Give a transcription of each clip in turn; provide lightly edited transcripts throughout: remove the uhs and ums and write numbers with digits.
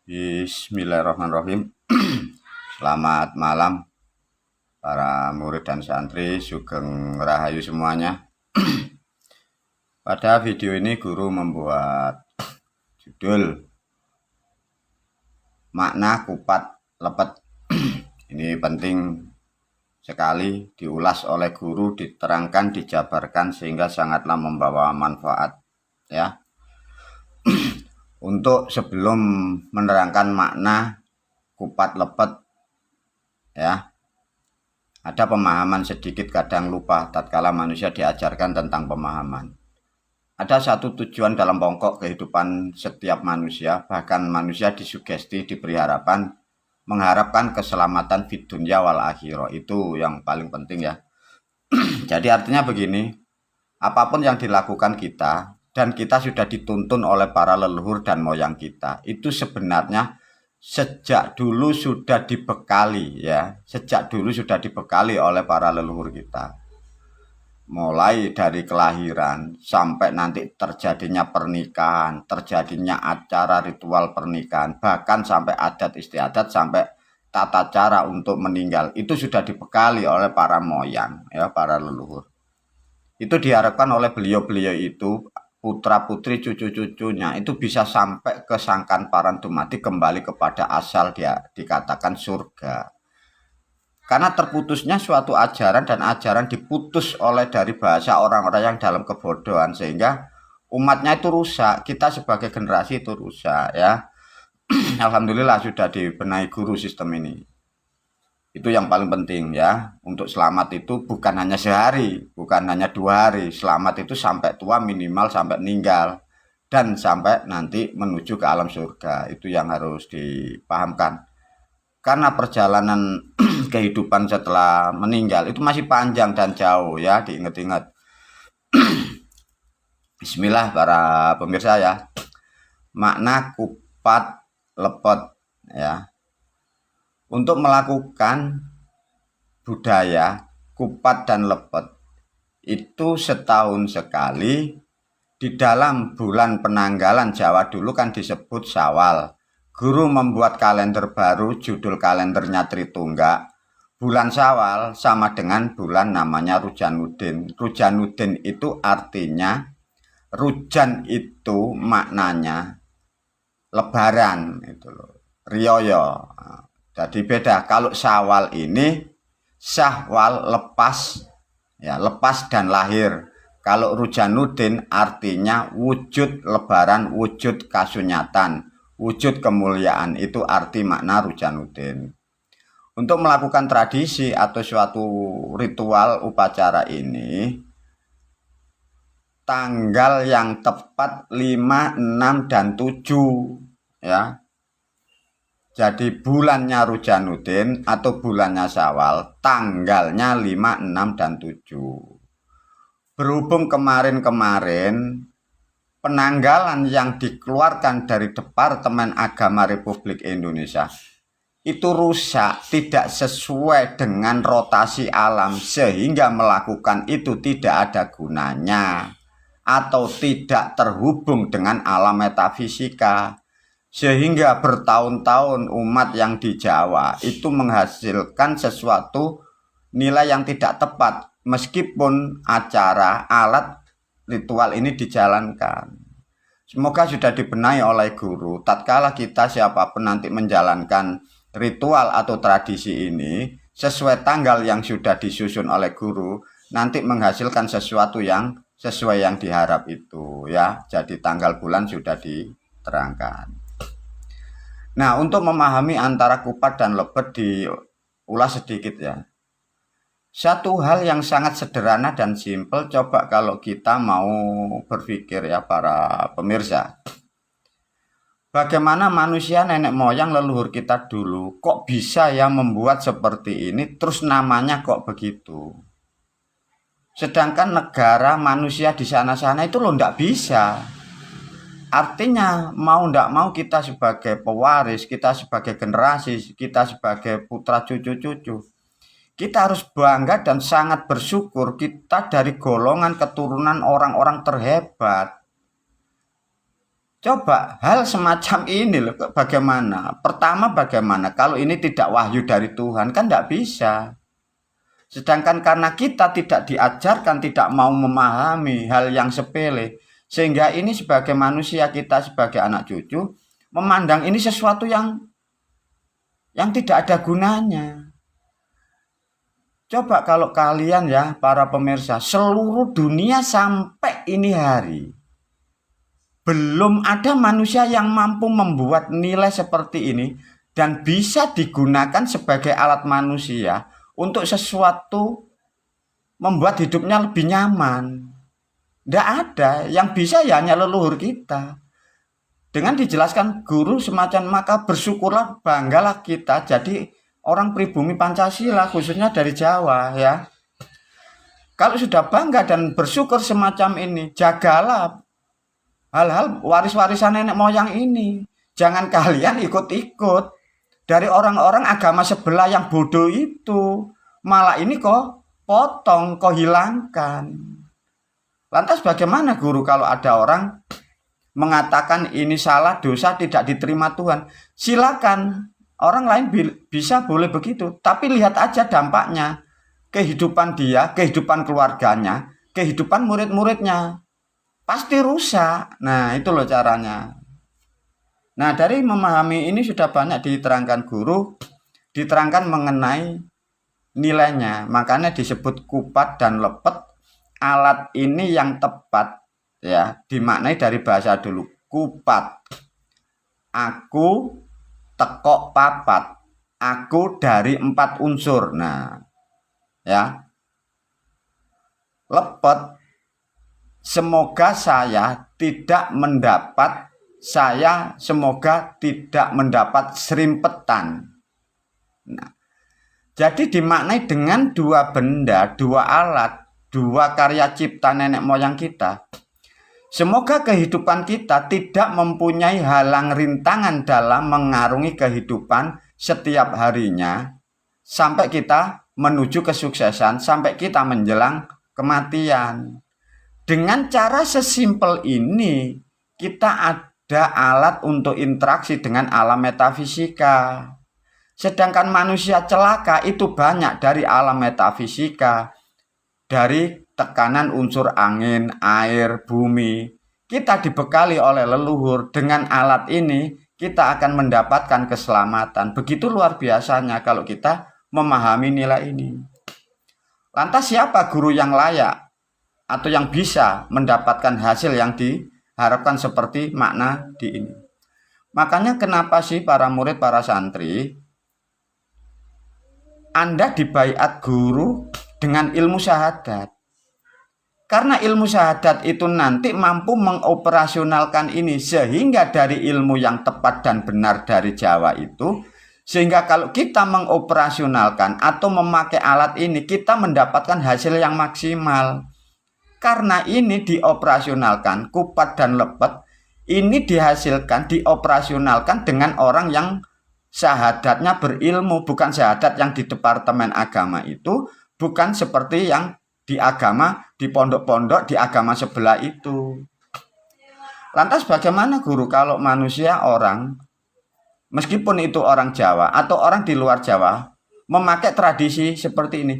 Bismillahirrahmanirrahim. Selamat malam para murid dan santri, sugeng rahayu semuanya. Pada video ini guru membuat judul makna kupat lepet. Ini penting sekali diulas oleh guru, diterangkan, dijabarkan sehingga sangatlah membawa manfaat ya. Untuk sebelum menerangkan makna kupat lepet ya, ada pemahaman sedikit kadang lupa tatkala manusia diajarkan tentang pemahaman. Ada satu tujuan dalam pokok kehidupan setiap manusia, bahkan manusia disugesti, diberi harapan, mengharapkan keselamatan fid dunya wal akhirah. Itu yang paling penting ya. Jadi artinya begini, apapun yang dilakukan kita, dan kita sudah dituntun oleh para leluhur dan moyang kita, itu sebenarnya sejak dulu sudah dibekali ya, sejak dulu sudah dibekali oleh para leluhur kita. Mulai dari kelahiran sampai nanti terjadinya pernikahan, terjadinya acara ritual pernikahan, bahkan sampai adat istiadat, sampai tata cara untuk meninggal, itu sudah dibekali oleh para moyang ya, para leluhur. Itu diharapkan oleh beliau-beliau itu, putra-putri, cucu-cucunya itu bisa sampai ke sangkan parantum mati, kembali kepada asal dia dikatakan surga. Karena terputusnya suatu ajaran, dan ajaran diputus oleh dari bahasa orang-orang yang dalam kebodohan, sehingga umatnya itu rusak, kita sebagai generasi itu rusak ya. Alhamdulillah sudah dibenahi guru sistem ini. Itu yang paling penting ya. Untuk selamat itu bukan hanya sehari, bukan hanya 2 hari. Selamat itu sampai tua, minimal sampai meninggal, dan sampai nanti menuju ke alam surga. Itu yang harus dipahamkan. Karena perjalanan kehidupan setelah meninggal itu masih panjang dan jauh ya, diingat-ingat. Bismillah para pemirsa ya. Makna kupat lepet ya. Untuk melakukan budaya kupat dan lepet itu setahun sekali di dalam bulan penanggalan Jawa dulu kan disebut Syawal. Guru membuat kalender baru, judul kalendernya Tritungga. Bulan Syawal sama dengan bulan namanya Rujanudin. Rujanudin itu artinya, Rujan itu maknanya lebaran itu loh, riyoyo. Jadi beda. Kalau Syawal ini Syahwal lepas ya, lepas dan lahir. Kalau Rujanudin artinya wujud lebaran, wujud kasunyatan, wujud kemuliaan. Itu arti makna Rujanudin. Untuk melakukan tradisi atau suatu ritual upacara ini, tanggal yang tepat 5, 6, dan 7 ya. Jadi bulannya Rujanudin atau bulannya Syawal, tanggalnya 5, 6, dan 7. Berhubung kemarin-kemarin penanggalan yang dikeluarkan dari Departemen Agama Republik Indonesia itu rusak, tidak sesuai dengan rotasi alam, sehingga melakukan itu tidak ada gunanya atau tidak terhubung dengan alam metafisika. Sehingga bertahun-tahun umat yang di Jawa itu menghasilkan sesuatu nilai yang tidak tepat, meskipun acara alat ritual ini dijalankan. Semoga sudah dibenahi oleh guru. Tatkala kita siapapun nanti menjalankan ritual atau tradisi ini sesuai tanggal yang sudah disusun oleh guru, nanti menghasilkan sesuatu yang sesuai yang diharap itu ya. Jadi tanggal bulan sudah diterangkan. Nah, untuk memahami antara kupat dan lepet diulas sedikit ya. Satu hal yang sangat sederhana dan simpel, coba kalau kita mau berpikir ya para pemirsa. Bagaimana manusia nenek moyang leluhur kita dulu kok bisa ya membuat seperti ini, terus namanya kok begitu. Sedangkan negara manusia di sana-sana itu loh ndak bisa. Artinya mau ndak mau kita sebagai pewaris, kita sebagai generasi, kita sebagai putra cucu-cucu, kita harus bangga dan sangat bersyukur kita dari golongan keturunan orang-orang terhebat. Coba hal semacam ini loh, bagaimana? Pertama bagaimana? Kalau ini tidak wahyu dari Tuhan, kan tidak bisa. Sedangkan karena kita tidak diajarkan, tidak mau memahami hal yang sepele, sehingga ini sebagai manusia, kita sebagai anak cucu, memandang ini sesuatu yang tidak ada gunanya. Coba kalau kalian ya, para pemirsa, seluruh dunia sampai ini hari, belum ada manusia yang mampu membuat nilai seperti ini dan bisa digunakan sebagai alat manusia untuk sesuatu membuat hidupnya lebih nyaman. Tidak ada. Yang bisa ya hanya leluhur kita. Dengan dijelaskan guru semacam, maka bersyukurlah, banggalah kita jadi orang pribumi Pancasila, khususnya dari Jawa ya. Kalau sudah bangga dan bersyukur semacam ini, jagalah hal-hal waris-warisan nenek moyang ini. Jangan kalian ikut-ikut dari orang-orang agama sebelah yang bodoh itu. Malah ini kok potong, kok hilangkan. Lantas bagaimana guru kalau ada orang mengatakan ini salah, dosa, tidak diterima Tuhan? Silakan, orang lain bisa boleh begitu. Tapi lihat aja dampaknya. Kehidupan dia, kehidupan keluarganya, kehidupan murid-muridnya. Pasti rusak. Nah, itu loh caranya. Nah, dari memahami ini sudah banyak diterangkan guru, diterangkan mengenai nilainya. Makanya disebut kupat dan lepet. Alat ini yang tepat ya, dimaknai dari bahasa dulu. Kupat. Aku tekok papat. Aku dari 4 unsur. Nah, ya. Lepet. Semoga saya tidak mendapat serimpetan. Nah, jadi dimaknai dengan 2 benda, 2 alat, 2 karya cipta nenek moyang kita. Semoga kehidupan kita tidak mempunyai halang rintangan dalam mengarungi kehidupan setiap harinya sampai kita menuju kesuksesan, sampai kita menjelang kematian. Dengan cara sesimpel ini, kita ada alat untuk interaksi dengan alam metafisika. Sedangkan manusia celaka itu banyak dari alam metafisika, dari tekanan unsur angin, air, bumi. Kita dibekali oleh leluhur. Dengan alat ini, kita akan mendapatkan keselamatan. Begitu luar biasanya kalau kita memahami nilai ini. Lantas siapa guru yang layak atau yang bisa mendapatkan hasil yang diharapkan seperti makna di ini? Makanya kenapa sih para murid, para santri, Anda dibaiat guru dengan ilmu syahadat? Karena ilmu syahadat itu nanti mampu mengoperasionalkan ini, sehingga dari ilmu yang tepat dan benar dari Jawa itu, sehingga kalau kita mengoperasionalkan atau memakai alat ini, kita mendapatkan hasil yang maksimal. Karena ini dioperasionalkan, kupat dan lepet, ini dihasilkan, dioperasionalkan dengan orang yang syahadatnya berilmu, bukan syahadat yang di departemen agama itu, bukan seperti yang di agama, di pondok-pondok, di agama sebelah itu. Lantas bagaimana guru kalau manusia orang, meskipun itu orang Jawa atau orang di luar Jawa, memakai tradisi seperti ini?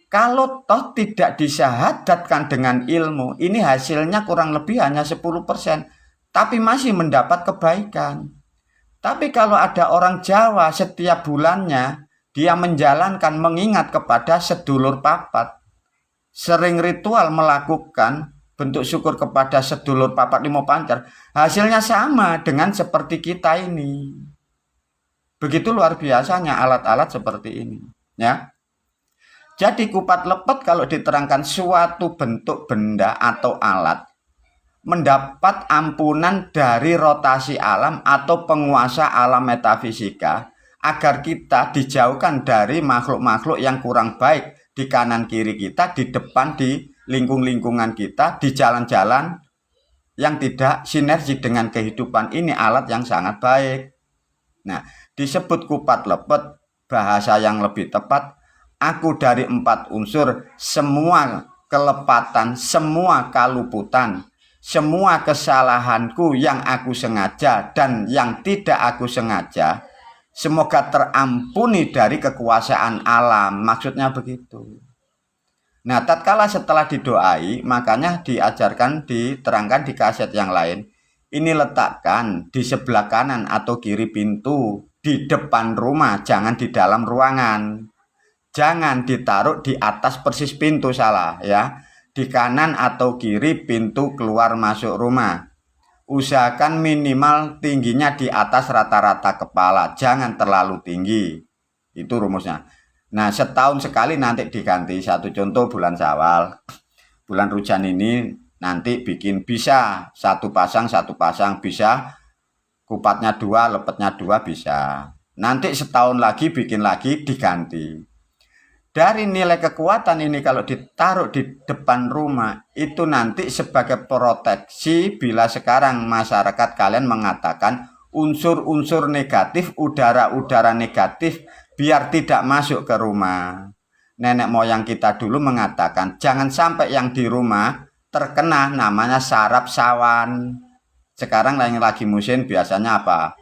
Kalau toh tidak disyahadatkan dengan ilmu, ini hasilnya kurang lebih hanya 10%, tapi masih mendapat kebaikan. Tapi kalau ada orang Jawa setiap bulannya, dia menjalankan mengingat kepada sedulur papat, sering ritual melakukan bentuk syukur kepada sedulur papat limo pancar, hasilnya sama dengan seperti kita ini. Begitu luar biasanya alat-alat seperti ini, ya. Jadi kupat lepet kalau diterangkan suatu bentuk benda atau alat mendapat ampunan dari rotasi alam atau penguasa alam metafisika agar kita dijauhkan dari makhluk-makhluk yang kurang baik di kanan kiri kita, di depan, di lingkungan kita, di jalan-jalan yang tidak sinergi dengan kehidupan. Ini alat yang sangat baik. Nah, disebut kupat lepet, bahasa yang lebih tepat, aku dari 4 unsur, semua kelepatan, semua kaluputan, semua kesalahanku yang aku sengaja dan yang tidak aku sengaja, semoga terampuni dari kekuasaan alam. Maksudnya begitu. Nah, tatkala setelah didoai, makanya diajarkan, diterangkan di kaset yang lain. Ini letakkan di sebelah kanan atau kiri pintu, di depan rumah, jangan di dalam ruangan. Jangan ditaruh di atas persis pintu, salah ya. Di kanan atau kiri pintu keluar masuk rumah. Usahakan minimal tingginya di atas rata-rata kepala, jangan terlalu tinggi. Itu rumusnya. Nah, setahun sekali nanti diganti. Satu contoh bulan Syawal. Bulan Rujan ini nanti bikin bisa satu pasang, bisa kupatnya 2, lepetnya 2 bisa. Nanti setahun lagi bikin lagi diganti. Dari nilai kekuatan ini kalau ditaruh di depan rumah, itu nanti sebagai proteksi bila sekarang masyarakat kalian mengatakan unsur-unsur negatif, udara-udara negatif biar tidak masuk ke rumah. Nenek moyang kita dulu mengatakan jangan sampai yang di rumah terkena namanya sarap sawan. Sekarang lagi musim biasanya apa?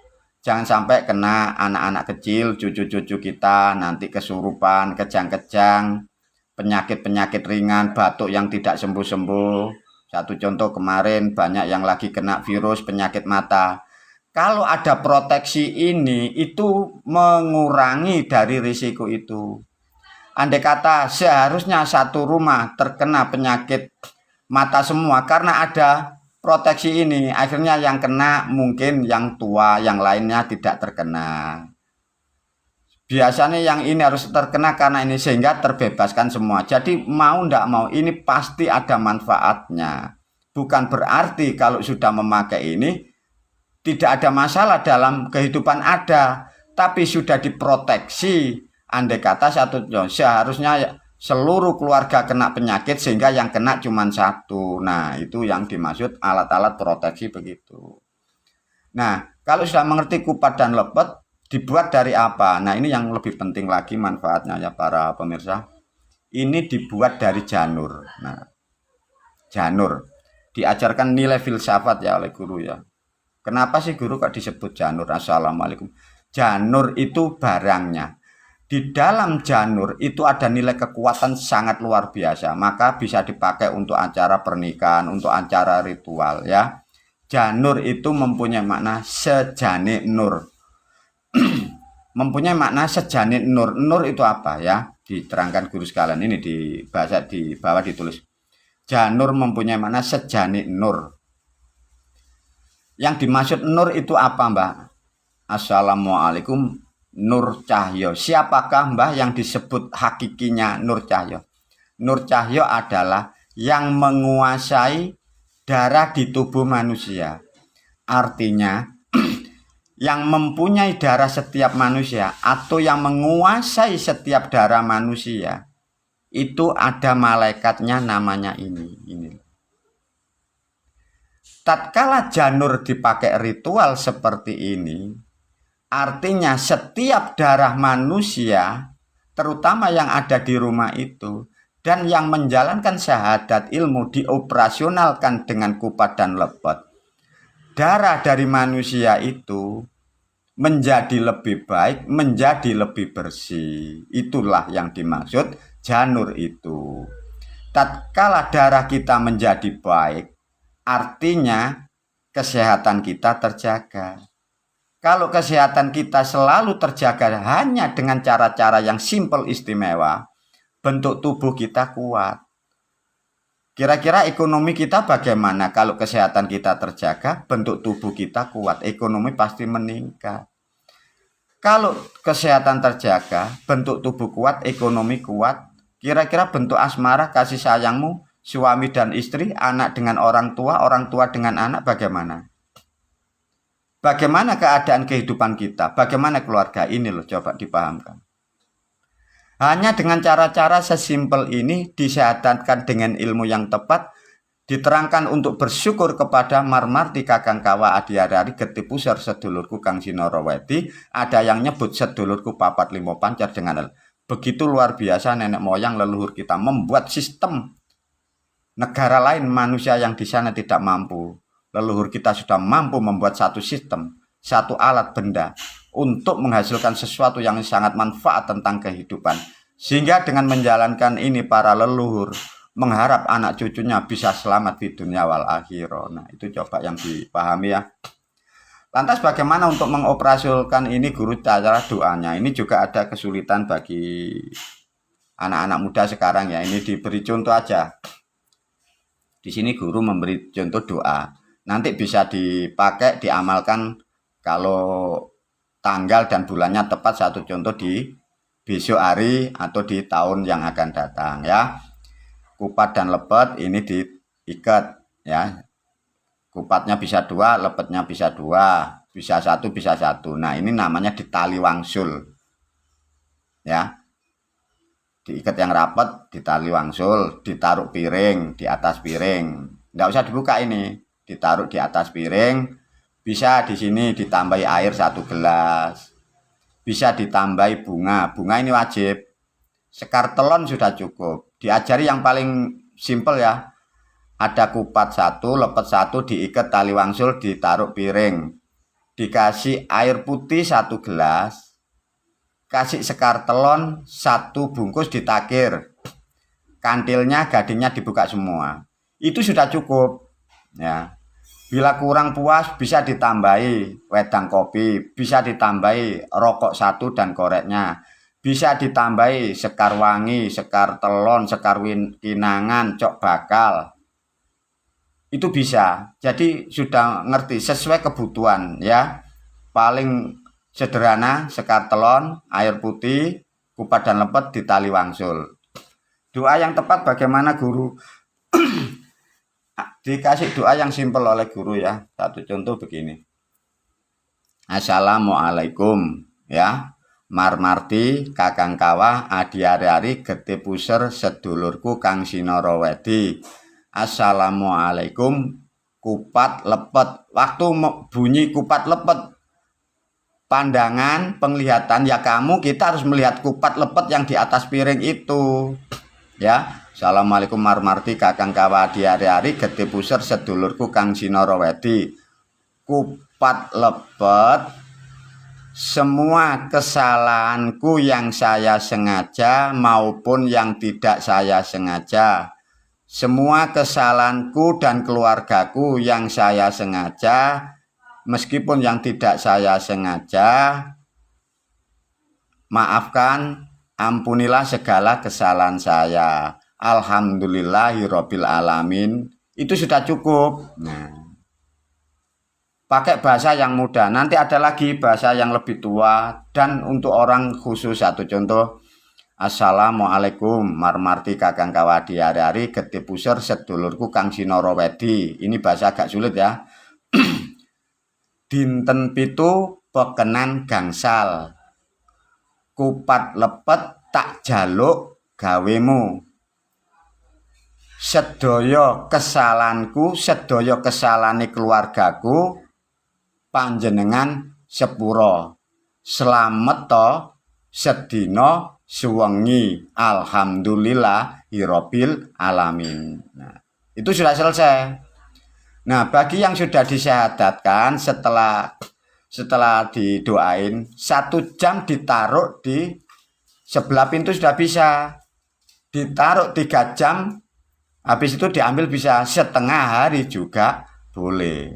Jangan sampai kena anak-anak kecil, cucu-cucu kita nanti kesurupan, kejang-kejang, penyakit-penyakit ringan, batuk yang tidak sembuh-sembuh. Satu contoh kemarin banyak yang lagi kena virus penyakit mata. Kalau ada proteksi ini, itu mengurangi dari risiko itu. Andai kata seharusnya satu rumah terkena penyakit mata semua karena ada proteksi ini, akhirnya yang kena mungkin yang tua, yang lainnya tidak terkena. Biasanya yang ini harus terkena karena ini sehingga terbebaskan semua. Jadi mau ndak mau ini pasti ada manfaatnya. Bukan berarti kalau sudah memakai ini tidak ada masalah dalam kehidupan ada, tapi sudah diproteksi. Andai kata satu seharusnya seluruh keluarga kena penyakit sehingga yang kena cuma satu. Nah, itu yang dimaksud alat-alat proteksi begitu. Nah, kalau sudah mengerti kupat dan lepet, dibuat dari apa? Nah, ini yang lebih penting lagi manfaatnya ya para pemirsa. Ini dibuat dari janur. Nah, janur. Diajarkan nilai filsafat ya oleh guru ya. Kenapa sih guru kok disebut janur? Assalamualaikum. Janur itu barangnya. Di dalam janur itu ada nilai kekuatan sangat luar biasa, maka bisa dipakai untuk acara pernikahan, untuk acara ritual ya. Janur itu mempunyai makna sejane nur. Mempunyai makna sejane nur. Nur itu apa ya? Diterangkan guru sekalian ini di bahasa di bawah ditulis. Janur mempunyai makna sejane nur. Yang dimaksud nur itu apa, Mbak? Assalamualaikum. Nur Cahyo. Siapakah Mbah yang disebut hakikinya Nur Cahyo? Nur Cahyo adalah yang menguasai darah di tubuh manusia. Artinya yang mempunyai darah setiap manusia atau yang menguasai setiap darah manusia itu ada malaikatnya namanya ini. Tatkala janur dipakai ritual seperti ini, artinya setiap darah manusia, terutama yang ada di rumah itu, dan yang menjalankan syahadat ilmu dioperasionalkan dengan kupat dan lepet, darah dari manusia itu menjadi lebih baik, menjadi lebih bersih. Itulah yang dimaksud janur itu. Tatkala darah kita menjadi baik, artinya kesehatan kita terjaga. Kalau kesehatan kita selalu terjaga hanya dengan cara-cara yang simpel istimewa, bentuk tubuh kita kuat. Kira-kira ekonomi kita bagaimana? Kalau kesehatan kita terjaga, bentuk tubuh kita kuat, ekonomi pasti meningkat. Kalau kesehatan terjaga, bentuk tubuh kuat, ekonomi kuat, kira-kira bentuk asmara, kasih sayangmu, suami dan istri, anak dengan orang tua dengan anak bagaimana? Bagaimana keadaan kehidupan kita? Bagaimana keluarga? Ini loh, coba dipahamkan. Hanya dengan cara-cara sesimpel ini disyahadatkan dengan ilmu yang tepat, diterangkan untuk bersyukur kepada marmarti kakang kawa adiarari getipusar sedulurku kang sinoraweti. Ada yang nyebut sedulurku papat limo pancar dengan begitu luar biasa nenek moyang leluhur kita membuat sistem negara lain manusia yang di sana tidak mampu. Leluhur kita sudah mampu membuat satu sistem, satu alat benda untuk menghasilkan sesuatu yang sangat manfaat tentang kehidupan. Sehingga dengan menjalankan ini para leluhur mengharap anak cucunya bisa selamat di dunia wal akhirah. Nah, itu coba yang dipahami ya. Lantas bagaimana untuk mengoperasionalkan ini guru, cara doanya? Ini juga ada kesulitan bagi anak-anak muda sekarang ya. Ini diberi contoh aja. Di sini guru memberi contoh doa. Nanti bisa dipakai, diamalkan kalau tanggal dan bulannya tepat. Satu contoh di besok hari atau di tahun yang akan datang ya. Kupat dan lepet ini diikat ya. Kupatnya bisa 2, lepetnya bisa 2, bisa 1, bisa 1. Nah, ini namanya ditali wangsul. Ya. Diikat yang rapat, ditali wangsul, ditaruh piring, di atas piring. Nggak usah dibuka ini, ditaruh di atas piring. Bisa di sini ditambahi air 1 gelas. Bisa ditambahi bunga. Bunga ini wajib. Sekar telon sudah cukup. Diajari yang paling simpel ya. Ada kupat 1, lepet 1, diikat tali wangsul, ditaruh piring. Dikasih air putih 1 gelas. Kasih sekar telon 1 bungkus ditakir. Kantilnya, gadingnya dibuka semua. Itu sudah cukup. Ya. Bila kurang puas bisa ditambahi wedang kopi, bisa ditambahi rokok 1 dan koreknya. Bisa ditambahi sekar wangi, sekar telon, sekar kinangan, cok bakal. Itu bisa. Jadi sudah ngerti sesuai kebutuhan ya. Paling sederhana sekar telon, air putih, kupat dan lepet ditali wangsul. Doa yang tepat bagaimana guru? Dikasih doa yang simpel oleh guru ya. Satu contoh begini. Assalamualaikum ya. Marmarti kakang kawah adi ari-ari gede puser sedulurku kang sinara wedi. Assalamualaikum kupat lepet. Waktu bunyi kupat lepet, pandangan, penglihatan ya kamu, kita harus melihat kupat lepet yang di atas piring itu. Ya, Assalamualaikum marmarti kakang kawadi ari-ari gede puser sedulurku kang sinara wedi. Kupat lepet, semua kesalahanku yang saya sengaja maupun yang tidak saya sengaja. Semua kesalahanku dan keluargaku yang saya sengaja, meskipun yang tidak saya sengaja, maafkan, ampunilah segala kesalahan saya. Alhamdulillahirabbil alamin. Itu sudah cukup. Nah, pakai bahasa yang mudah. Nanti ada lagi bahasa yang lebih tua dan untuk orang khusus. Satu contoh. Assalamualaikum marmarti kakang kawadi ari-ari gede puser sedulurku kang sinara wedi. Ini bahasa agak sulit ya. Dinten pitu pekenan gangsal. Kupat lepet tak jaluk gawemu. Sedaya kesalahanku, sedaya kesalahane keluargaku panjenengan sepuro. Slamet to sedina suwengi alhamdulillahirabbil alamin. Nah, itu sudah selesai. Nah, bagi yang sudah disyahadatkan setelah didoain 1 jam ditaruh di sebelah pintu sudah bisa. Ditaruh 3 jam, habis itu diambil bisa setengah hari juga boleh.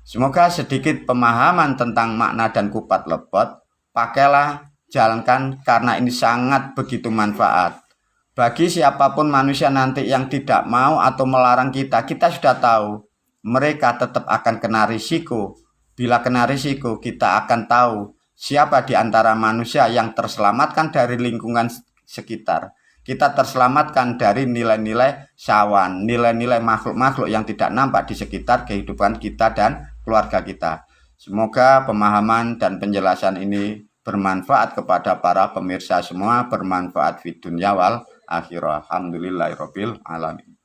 Semoga sedikit pemahaman tentang makna dan kupat lepet, pakailah, jalankan karena ini sangat begitu manfaat. Bagi siapapun manusia nanti yang tidak mau atau melarang kita sudah tahu mereka tetap akan kena risiko. Bila kena risiko, kita akan tahu siapa di antara manusia yang terselamatkan dari lingkungan sekitar. Kita terselamatkan dari nilai-nilai sawan, nilai-nilai makhluk-makhluk yang tidak nampak di sekitar kehidupan kita dan keluarga kita. Semoga pemahaman dan penjelasan ini bermanfaat kepada para pemirsa semua, bermanfaat di dunia wal akhirah. Alhamdulillahirabbil alamin.